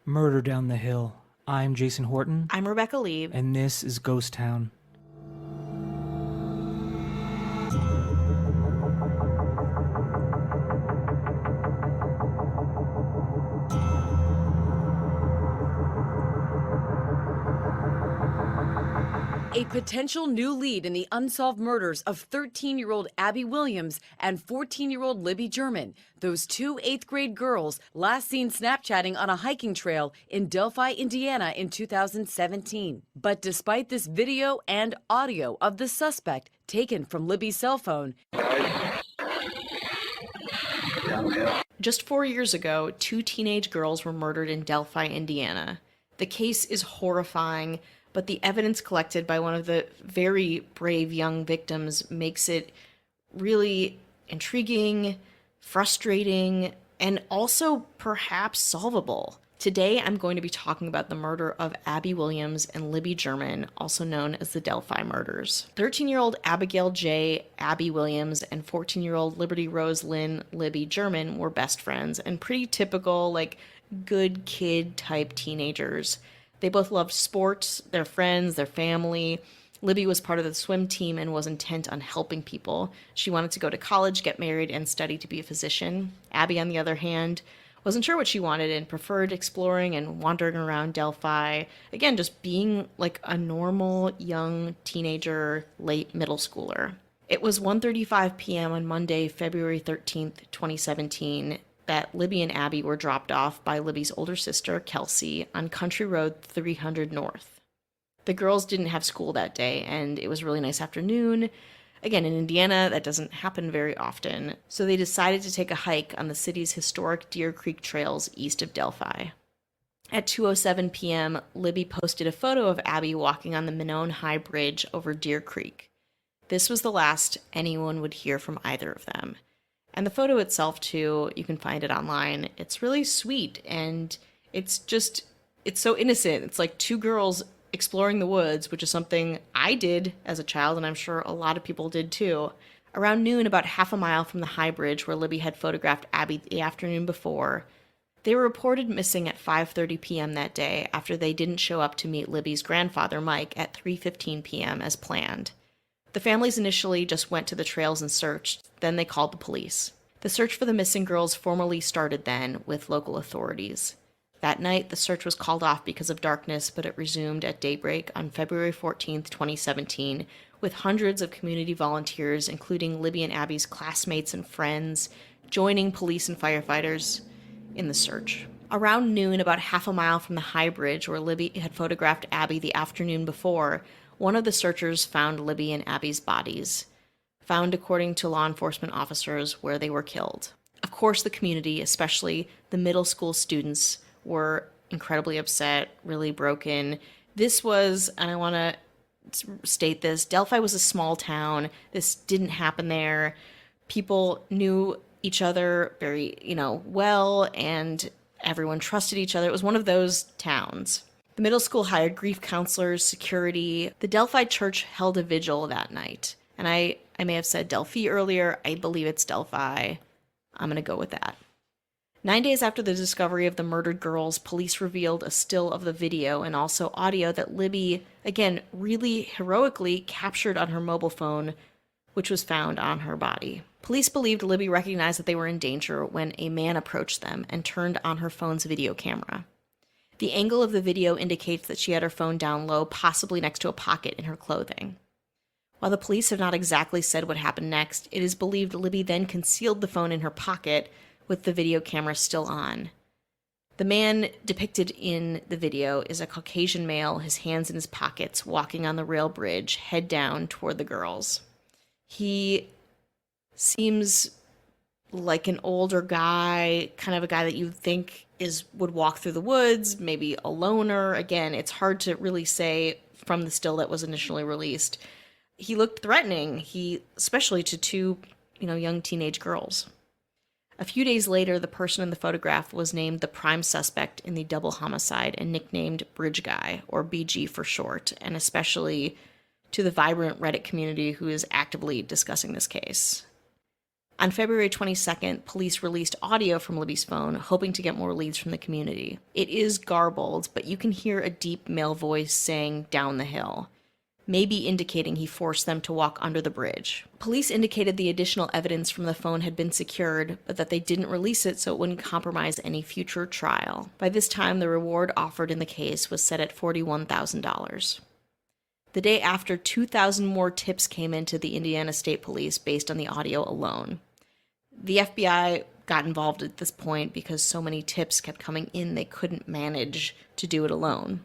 Murder Down the Hill. I'm Jason Horton. I'm Rebecca Lieb. And this is Ghost Town. A potential new lead in the unsolved murders of 13-year-old Abby Williams and 14-year-old Libby German, those two 8th-grade girls last seen Snapchatting on a hiking trail in Delphi, Indiana in 2017. But despite this video and audio of the suspect taken from Libby's cell phone, Just 4 years ago, 2 teenage girls were murdered in Delphi, Indiana. The case is horrifying, but the evidence collected by one of the very brave young victims makes it really intriguing, frustrating, and also perhaps solvable. Today, I'm going to be talking about the murder of Abby Williams and Libby German, also known as the Delphi murders. 13-year-old Abigail J. Abby Williams and 14-year-old Liberty Rose Lynn Libby German were best friends and pretty typical, good kid type teenagers. They both loved sports, their friends, their family. Libby was part of the swim team and was intent on helping people. She wanted to go to college, get married, and study to be a physician. Abby, on the other hand, wasn't sure what she wanted and preferred exploring and wandering around Delphi. Again, just being like a normal young teenager, late middle schooler. It was 1:35 p.m. on Monday, February 13th, 2017, that Libby and Abby were dropped off by Libby's older sister, Kelsey, on Country Road 300 North. The girls didn't have school that day, and it was a really nice afternoon. Again, in Indiana, that doesn't happen very often, so they decided to take a hike on the city's historic Deer Creek trails east of Delphi. At 2:07 p.m., Libby posted a photo of Abby walking on the Minone High Bridge over Deer Creek. This was the last anyone would hear from either of them. And the photo itself, too, you can find it online. It's really sweet, and it's so innocent. It's like 2 girls exploring the woods, which is something I did as a child, and I'm sure a lot of people did, too. Around noon, about half a mile from the High Bridge where Libby had photographed Abby the afternoon before, they were reported missing at 5:30 p.m. that day after they didn't show up to meet Libby's grandfather, Mike, at 3:15 p.m. as planned. The families initially just went to the trails and searched, then they called the police. The search for the missing girls formally started then with local authorities. That night, the search was called off because of darkness, but it resumed at daybreak on February 14th, 2017, with hundreds of community volunteers, including Libby and Abby's classmates and friends, joining police and firefighters in the search. Around noon, about half a mile from the High Bridge where Libby had photographed Abby the afternoon before, one of the searchers found Libby and Abby's bodies, found according to law enforcement officers where they were killed. Of course, the community, especially the middle school students, were incredibly upset, really broken. This was, and I want to state this, Delphi was a small town. This didn't happen there. People knew each other very, well, and everyone trusted each other. It was one of those towns. The middle school hired grief counselors, security. The Delphi church held a vigil that night. And I may have said Delphi earlier. I believe it's Delphi. I'm going to go with that. 9 days after the discovery of the murdered girls, police revealed a still of the video and also audio that Libby, again, really heroically captured on her mobile phone, which was found on her body. Police believed Libby recognized that they were in danger when a man approached them and turned on her phone's video camera. The angle of the video indicates that she had her phone down low, possibly next to a pocket in her clothing. While the police have not exactly said what happened next, it is believed Libby then concealed the phone in her pocket with the video camera still on. The man depicted in the video is a Caucasian male, his hands in his pockets, walking on the rail bridge, head down toward the girls. He seems like an older guy, kind of a guy that you think would walk through the woods, maybe a loner. Again, it's hard to really say from the still that was initially released. He looked threatening, especially to 2, young teenage girls. A few days later, the person in the photograph was named the prime suspect in the double homicide and nicknamed Bridge Guy, or BG for short, and especially to the vibrant Reddit community who is actively discussing this case. On February 22nd, police released audio from Libby's phone, hoping to get more leads from the community. It is garbled, but you can hear a deep male voice saying, "down the hill," maybe indicating he forced them to walk under the bridge. Police indicated the additional evidence from the phone had been secured, but that they didn't release it so it wouldn't compromise any future trial. By this time, the reward offered in the case was set at $41,000. The day after, 2,000 more tips came into the Indiana State Police based on the audio alone. The FBI got involved at this point because so many tips kept coming in they couldn't manage to do it alone.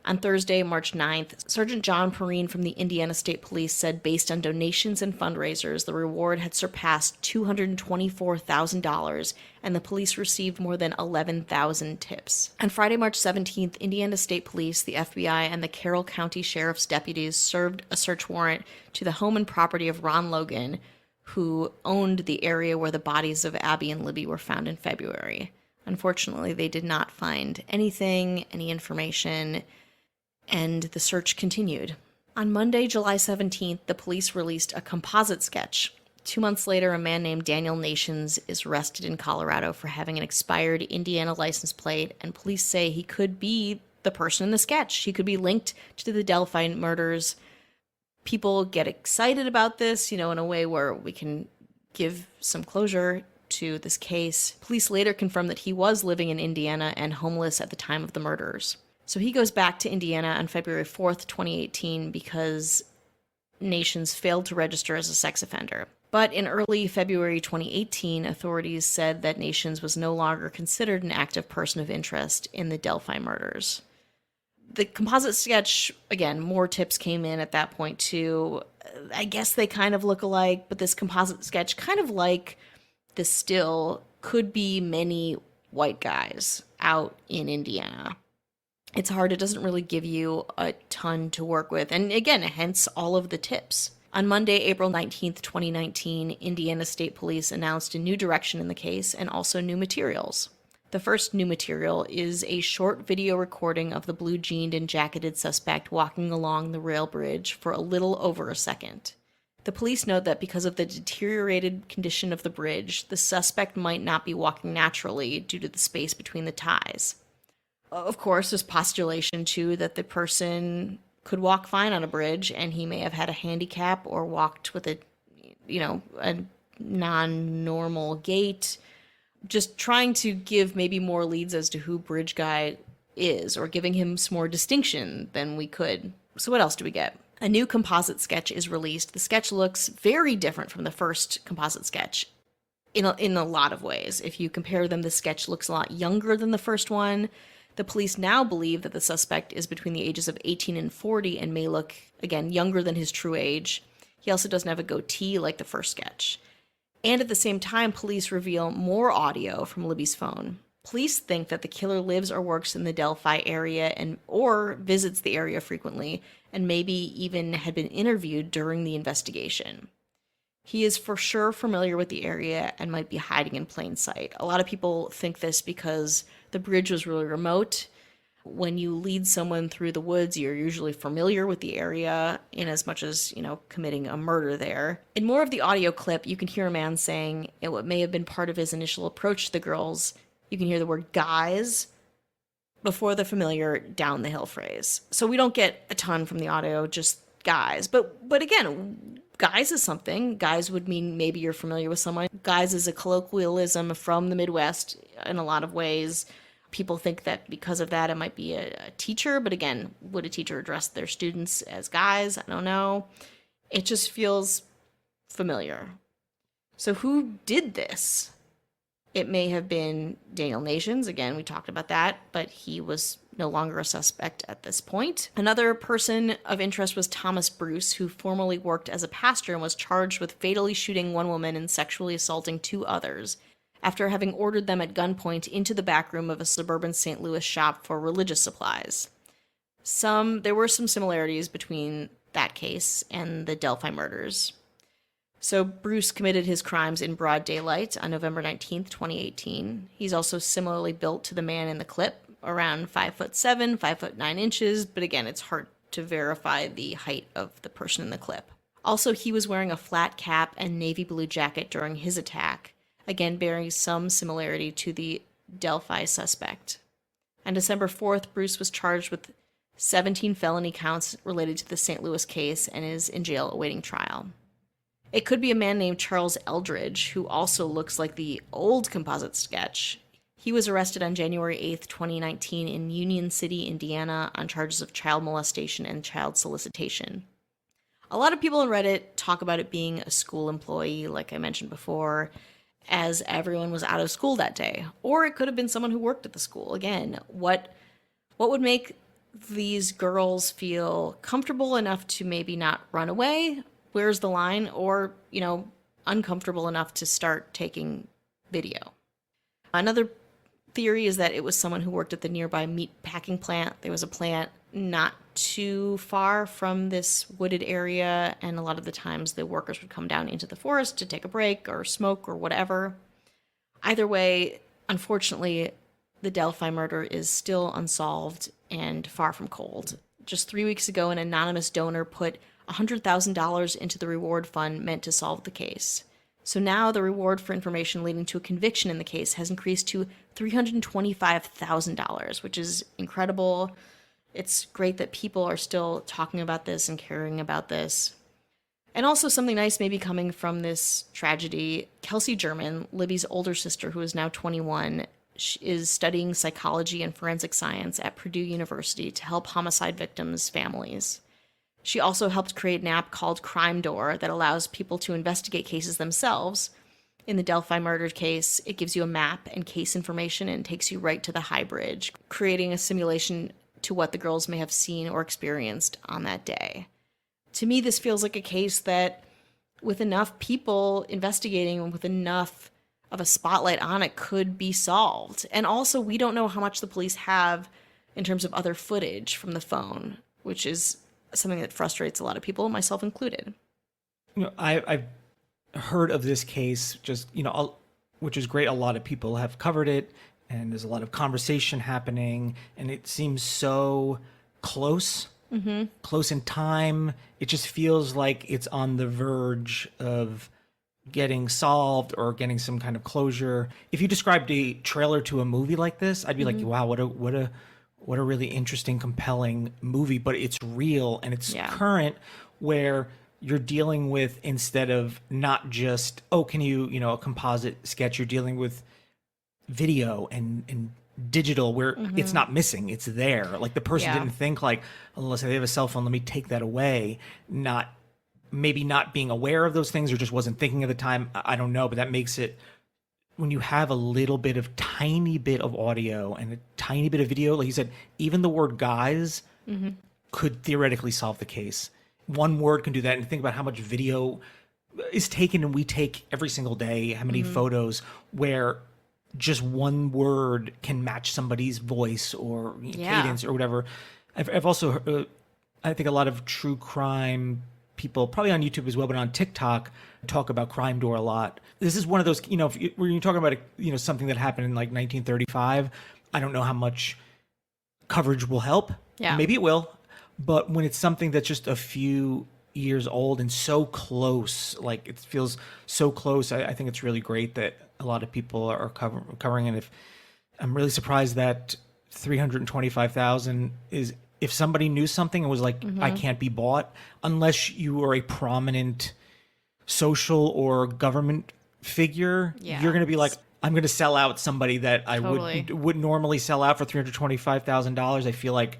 On Thursday, March 9th, Sergeant John Perrine from the Indiana State Police said based on donations and fundraisers, the reward had surpassed $224,000, and the police received more than 11,000 tips. On Friday, March 17th, Indiana State Police, the FBI, and the Carroll County Sheriff's deputies served a search warrant to the home and property of Ron Logan, who owned the area where the bodies of Abby and Libby were found in February. Unfortunately, they did not find anything, any information, and the search continued. On Monday, July 17th, the police released a composite sketch. 2 months later, a man named Daniel Nations is arrested in Colorado for having an expired Indiana license plate, and police say he could be the person in the sketch. He could be linked to the Delphi murders. People get excited about this, in a way where we can give some closure to this case. Police later confirmed that he was living in Indiana and homeless at the time of the murders. So he goes back to Indiana on February 4th, 2018, because Nations failed to register as a sex offender. But in early February 2018, authorities said that Nations was no longer considered an active person of interest in the Delphi murders. The composite sketch, again, more tips came in at that point too. I guess they kind of look alike, but this composite sketch, kind of like the still, could be many white guys out in Indiana. It's hard. It doesn't really give you a ton to work with. And again, hence all of the tips. On Monday, April 19th, 2019, Indiana State Police announced a new direction in the case and also new materials. The first new material is a short video recording of the blue-jeaned and jacketed suspect walking along the rail bridge for a little over a second. The police note that because of the deteriorated condition of the bridge, the suspect might not be walking naturally due to the space between the ties. Of course, there's postulation, too, that the person could walk fine on a bridge, and he may have had a handicap or walked with a non-normal gait. Just trying to give maybe more leads as to who Bridge Guy is, or giving him some more distinction than we could. So what else do we get? A new composite sketch is released. The sketch looks very different from the first composite sketch in a lot of ways. If you compare them, the sketch looks a lot younger than the first one. The police now believe that the suspect is between the ages of 18 and 40 and may look, again, younger than his true age. He also doesn't have a goatee like the first sketch. And at the same time, police reveal more audio from Libby's phone. Police think that the killer lives or works in the Delphi area or visits the area frequently, and maybe even had been interviewed during the investigation. He is for sure familiar with the area and might be hiding in plain sight. A lot of people think this because the bridge was really remote. When you lead someone through the woods, you're usually familiar with the area in as much as, committing a murder there. In more of the audio clip, you can hear a man saying, what may have been part of his initial approach to the girls, you can hear the word guys before the familiar down the hill phrase. So we don't get a ton from the audio, just guys. But again, guys is something. Guys would mean maybe you're familiar with someone. Guys is a colloquialism from the Midwest in a lot of ways. People think that because of that, it might be a teacher. But again, would a teacher address their students as guys? I don't know. It just feels familiar. So who did this? It may have been Daniel Nations. Again, we talked about that, but he was no longer a suspect at this point. Another person of interest was Thomas Bruce, who formerly worked as a pastor and was charged with fatally shooting one woman and sexually assaulting two others, after having ordered them at gunpoint into the back room of a suburban St. Louis shop for religious supplies. There were some similarities between that case and the Delphi murders. So Bruce committed his crimes in broad daylight on November 19th, 2018. He's also similarly built to the man in the clip, around 5'7", 5'9" but again, it's hard to verify the height of the person in the clip. Also, he was wearing a flat cap and navy blue jacket during his attack, again bearing some similarity to the Delphi suspect. On December 4th, Bruce was charged with 17 felony counts related to the St. Louis case and is in jail awaiting trial. It could be a man named Charles Eldridge, who also looks like the old composite sketch. He was arrested on January 8th, 2019 in Union City, Indiana, on charges of child molestation and child solicitation. A lot of people on Reddit talk about it being a school employee, like I mentioned before, as everyone was out of school that day. Or it could have been someone who worked at the school. Again, what would make these girls feel comfortable enough to maybe not run away? Where's the line? Or, uncomfortable enough to start taking video. Another theory is that it was someone who worked at the nearby meat packing plant. There was a plant not too far from this wooded area, and a lot of the times the workers would come down into the forest to take a break or smoke or whatever. Either way, unfortunately, the Delphi murder is still unsolved and far from cold. Just 3 weeks ago, an anonymous donor put $100,000 into the reward fund meant to solve the case. So now the reward for information leading to a conviction in the case has increased to $325,000, which is incredible. It's great that people are still talking about this and caring about this. And also something nice maybe coming from this tragedy. Kelsey German, Libby's older sister, who is now 21, is studying psychology and forensic science at Purdue University to help homicide victims' families. She also helped create an app called Crime Door that allows people to investigate cases themselves. In the Delphi murder case, it gives you a map and case information and takes you right to the High Bridge, creating a simulation to what the girls may have seen or experienced on that day. To me, this feels like a case that, with enough people investigating and with enough of a spotlight on it, could be solved. And also, we don't know how much the police have in terms of other footage from the phone, which is something that frustrates a lot of people, myself included. I've heard of this case, which is great. A lot of people have covered it, and there's a lot of conversation happening, and it seems so close, close in time. It just feels like it's on the verge of getting solved or getting some kind of closure. If you described a trailer to a movie like this, I'd be like, wow, what a really interesting, compelling movie, but it's real and it's current, where you're dealing with, instead of not just, a composite sketch, you're dealing with video and digital, where it's not missing, it's there. Like the person didn't think like, unless they have a cell phone, let me take that away. Maybe not being aware of those things, or just wasn't thinking at the time. I don't know, but that makes it, when you have a little bit of tiny bit of audio and a tiny bit of video, like you said, even the word guys could theoretically solve the case. One word can do that. And think about how much video is taken, and we take every single day, how many photos, where just one word can match somebody's voice or cadence or whatever. I've also heard, I think a lot of true crime people, probably on YouTube as well, but on TikTok, talk about Crime Door a lot. This is one of those, when you're talking about, something that happened in like 1935, I don't know how much coverage will help. Yeah. Maybe it will. But when it's something that's just a few years old and so close, like it feels so close, I think it's really great that a lot of people are covering it. I'm really surprised that 325,000 is, if somebody knew something and was like, I can't be bought, unless you are a prominent social or government figure, you're going to be like, I'm going to sell out somebody that I would normally sell out for $325,000. I feel like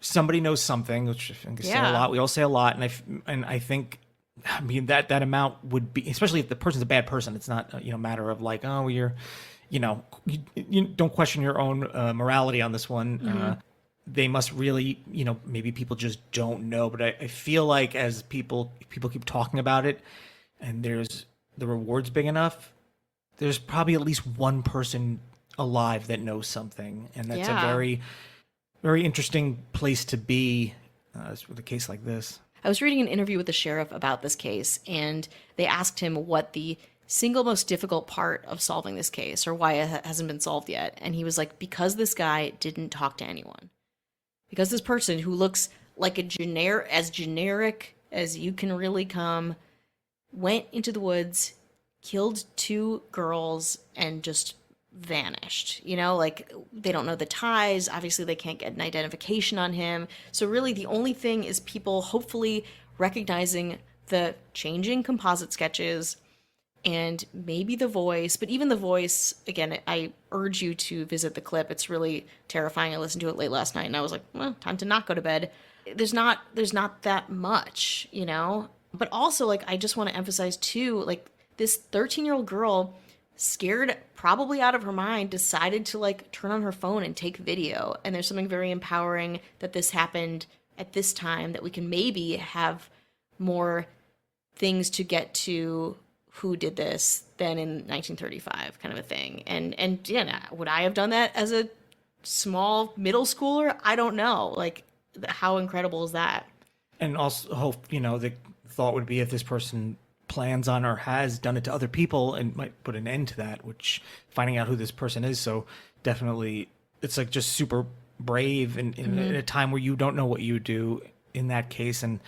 somebody knows something, which I think say a lot. We all say a lot, and I think, that amount would be, especially if the person's a bad person. It's not a matter of like, oh, you don't question your own morality on this one. They must really, maybe people just don't know. But I feel like as people keep talking about it, and there's the reward's big enough, there's probably at least one person alive that knows something, and that's a very, very interesting place to be with a case like this. I was reading an interview with the sheriff about this case, and they asked him what the single most difficult part of solving this case, or why it hasn't been solved yet. And he was like, because this guy didn't talk to anyone. Because this person who looks like as generic as you can really come, went into the woods, killed 2 girls, and just vanished. You know, like, they don't know the ties. Obviously, they can't get an identification on him. So really, the only thing is people hopefully recognizing the changing composite sketches and maybe the voice. But even the voice, again, I urge you to visit the clip. It's really terrifying. I listened to it late last night and I was like, well, time to not go to bed. There's not that much, you know? But also, like, I just want to emphasize too, like, this 13-year-old girl, scared probably out of her mind, decided to like turn on her phone and take video. And there's something very empowering that this happened at this time, that we can maybe have more things to get to who did this than in 1935, kind of a thing. And yeah, would I have done that as a small middle schooler? I don't know. Like, how incredible is that? And also hope, the thought would be if this person plans on or has done it to other people, and might put an end to that, which finding out who this person is. So definitely it's like just super brave in a time where you don't know what you would do in that case. And,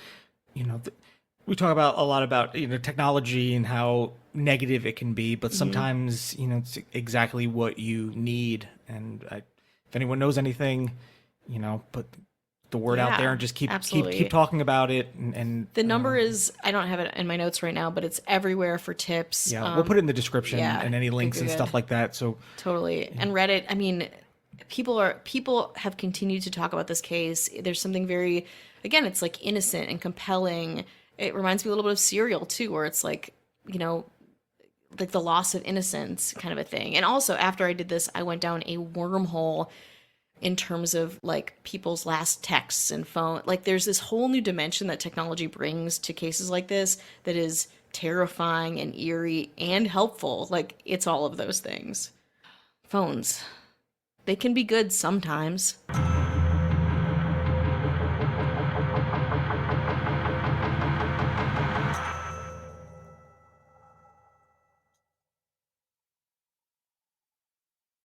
we talk about a lot about, technology and how negative it can be, but sometimes, it's exactly what you need. And if anyone knows anything, put the word out there and just keep talking about it. And the number is, I don't have it in my notes right now, but it's everywhere for tips. Yeah, we'll put it in the description and any links and stuff like that. So totally. And Reddit, I mean, people have continued to talk about this case. There's something very, again, it's like innocent and compelling. It reminds me a little bit of Serial too, where it's like, like the loss of innocence kind of a thing. And also, after I did this, I went down a wormhole in terms of like people's last texts and phone. Like, there's this whole new dimension that technology brings to cases like this that is terrifying and eerie and helpful. Like, it's all of those things. Phones, they can be good sometimes.